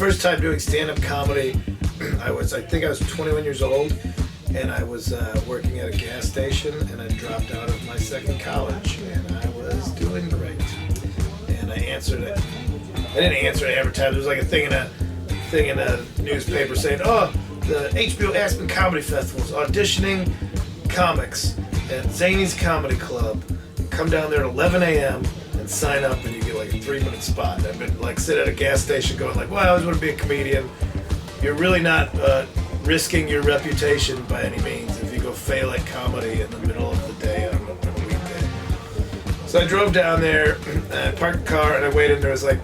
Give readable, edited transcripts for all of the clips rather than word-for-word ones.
first time doing stand-up comedy, I think I was 21 years old, and I was working at a gas station, and I dropped out of my second college, and I was doing great. And I answered it. I didn't answer it every time. There was like a thing in a newspaper saying, "Oh, the HBO Aspen Comedy Festival is auditioning comics at Zany's Comedy Club. Come down there at 11 a.m. and sign up, and you get like a 3-minute spot." And I've been like sitting at a gas station going like, "Well, I always want to be a comedian." You're really not risking your reputation by any means if you go fail at comedy in the middle of the day on a weekday. So I drove down there, and I parked the car, and I waited, and there was like,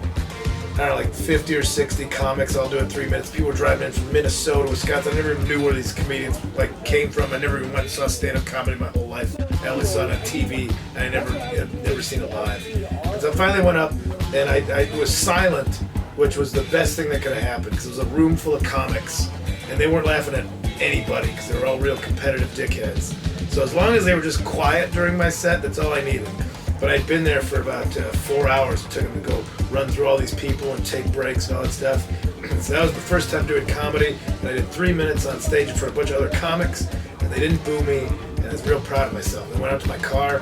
I don't know, like 50 or 60 comics all doing 3 minutes. People were driving in from Minnesota, Wisconsin. I never even knew where these comedians like came from. I never even went and saw stand-up comedy my whole life. I only saw it on TV, and I'd never seen it live. And so I finally went up, and I was silent, which was the best thing that could have happened, because it was a room full of comics, and they weren't laughing at anybody, because they were all real competitive dickheads. So as long as they were just quiet during my set, that's all I needed. But I'd been there for about 4 hours. It took them to go run through all these people and take breaks and all that stuff. So that was the first time doing comedy, and I did 3 minutes on stage in front of a bunch of other comics, and they didn't boo me, and I was real proud of myself. I went out to my car,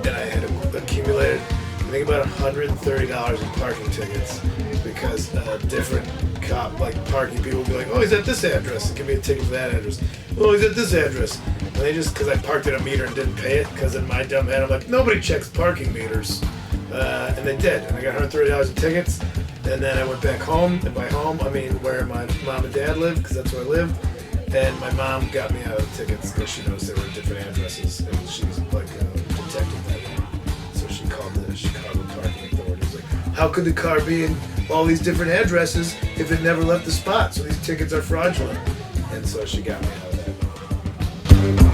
and I had accumulated, I think, about $130 in parking tickets, because different parking people would be like, "Oh, he's at this address, and give me a ticket for that address. Oh, he's at this address." And they just, because I parked at a meter and didn't pay it, because in my dumb head I'm like, nobody checks parking meters. And they did, and I got $130 in tickets, and then I went back home, and by home I mean where my mom and dad lived, because that's where I lived, and my mom got me out of the tickets because she noticed they were different addresses, and she's like a detective that way. So she called the Chicago parking authorities, like, "How could the car be in all these different addresses if it never left the spot? So these tickets are fraudulent." And so she got me out of that.